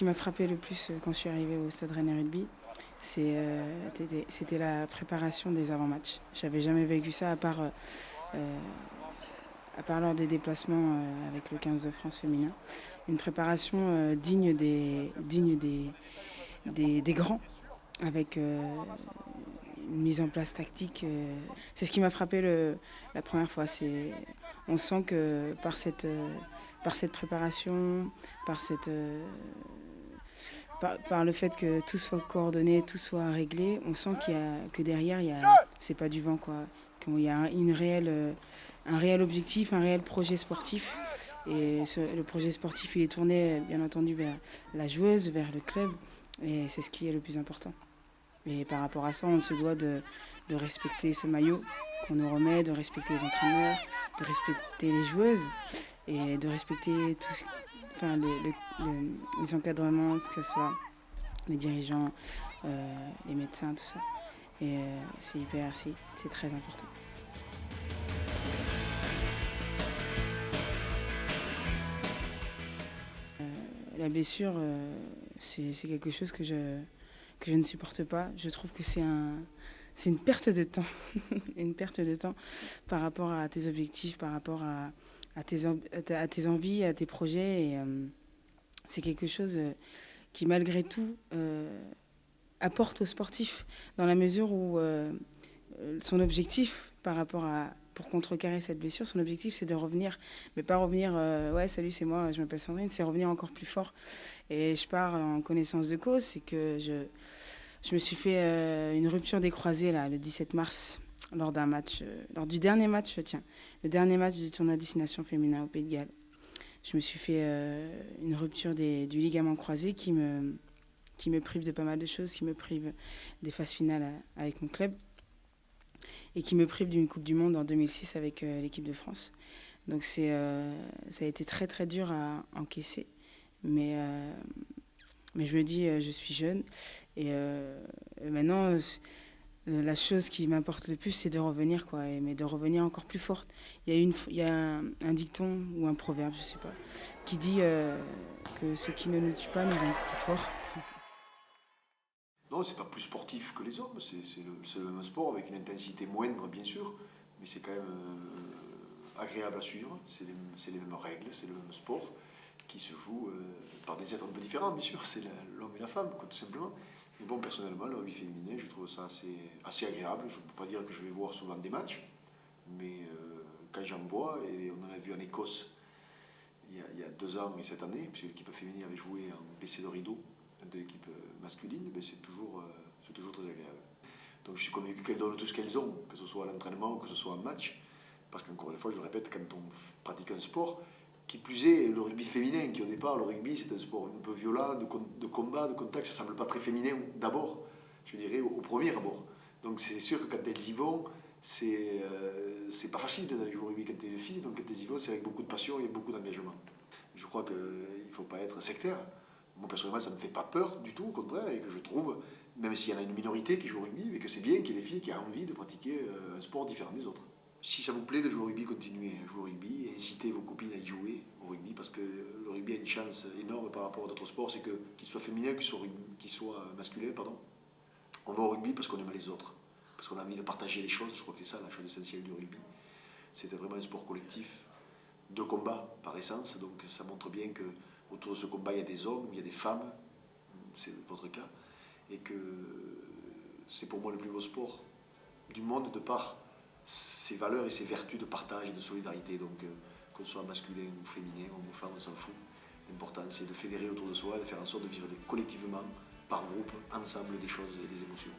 qui m'a frappé le plus quand je suis arrivée au Stade Rennais Rugby, c'était la préparation des avant-matchs. J'avais jamais vécu ça à part lors des déplacements avec le 15 de France féminin. Une préparation digne des grands, avec une mise en place tactique. C'est ce qui m'a frappé la première fois. On sent que par cette préparation, par le fait que tout soit coordonné, tout soit réglé, on sent que derrière, c'est pas du vent, quoi. Qu'il y a un réel objectif, un réel projet sportif. Et le projet sportif, il est tourné, bien entendu, vers la joueuse, vers le club. Et c'est ce qui est le plus important. Et par rapport à ça, on se doit de respecter ce maillot qu'on nous remet, de respecter les entraîneurs, de respecter les joueuses et de respecter les encadrements, que ce soit les dirigeants, les médecins, tout ça. Et c'est très important. La blessure, c'est quelque chose que je ne supporte pas. Je trouve que c'est une perte de temps, une perte de temps par rapport à tes objectifs, par rapport à tes envies, à tes projets. Et c'est quelque chose qui, malgré tout, apporte au sportif, dans la mesure où son objectif pour contrecarrer cette blessure, son objectif c'est de revenir, mais pas revenir ouais salut c'est moi, je m'appelle Sandrine, c'est revenir encore plus fort. Et je pars en connaissance de cause, c'est que je me suis fait une rupture des croisés là, le 17 mars, lors du dernier match, le dernier match du tournoi Destination Féminin au Pays de Galles. Je me suis fait une rupture du ligament croisé qui me prive de pas mal de choses, qui me prive des phases finales avec mon club et qui me prive d'une Coupe du Monde en 2006 avec l'équipe de France. Donc ça a été très très dur à encaisser, mais je me dis, je suis jeune et maintenant, la chose qui m'importe le plus, c'est de revenir, quoi, mais de revenir encore plus forte. Il y a un dicton ou un proverbe, je sais pas, qui dit que ce qui ne nous tue pas nous rend plus forts. Non, c'est pas plus sportif que les hommes, c'est le même sport avec une intensité moindre, bien sûr, mais c'est quand même agréable à suivre. C'est les mêmes règles, c'est le même sport qui se joue par des êtres un peu différents, bien sûr. C'est l'homme et la femme, quoi, tout simplement. Mais bon, personnellement, le rugby féminin, je trouve ça assez agréable. Je ne peux pas dire que je vais voir souvent des matchs, mais quand j'en vois, et on en a vu en Écosse il y a 2 ans et cette année, puisque l'équipe féminine avait joué en baissé de rideau de l'équipe masculine, mais c'est toujours très agréable. Donc je suis convaincu qu'elles donnent tout ce qu'elles ont, que ce soit à l'entraînement ou que ce soit en match, parce qu'encore une fois, je le répète, quand on pratique un sport, qui plus est le rugby féminin, qui au départ, le rugby c'est un sport un peu violent, de combat, de contact, ça ne semble pas très féminin d'abord, je dirais au premier abord. Donc c'est sûr que quand elles y vont, c'est pas facile d'aller jouer au rugby quand t'es une fille, donc quand elles y vont, c'est avec beaucoup de passion et beaucoup d'engagement. Je crois qu'il ne faut pas être sectaire. Moi, personnellement, ça ne me fait pas peur du tout, au contraire, et que je trouve, même s'il y en a une minorité qui joue au rugby, mais que c'est bien qu'il y ait des filles qui aient envie de pratiquer un sport différent des autres. Si ça vous plaît de jouer au rugby, continuez à jouer au rugby et incitez vos copines à y jouer au rugby, parce que le rugby a une chance énorme par rapport à d'autres sports, c'est qu'il soit féminin, qu'il soit masculin, pardon. On va au rugby parce qu'on aime les autres, parce qu'on a envie de partager les choses. Je crois que c'est ça la chose essentielle du rugby. C'était vraiment un sport collectif, de combat par essence, donc ça montre bien que autour de ce combat, il y a des hommes, il y a des femmes, c'est votre cas, et que c'est pour moi le plus beau sport du monde de par ses valeurs et ses vertus de partage et de solidarité. Donc qu'on soit masculin ou féminin, homme ou femme, on s'en fout. L'important, c'est de fédérer autour de soi, de faire en sorte de vivre collectivement, par groupe, ensemble, des choses et des émotions.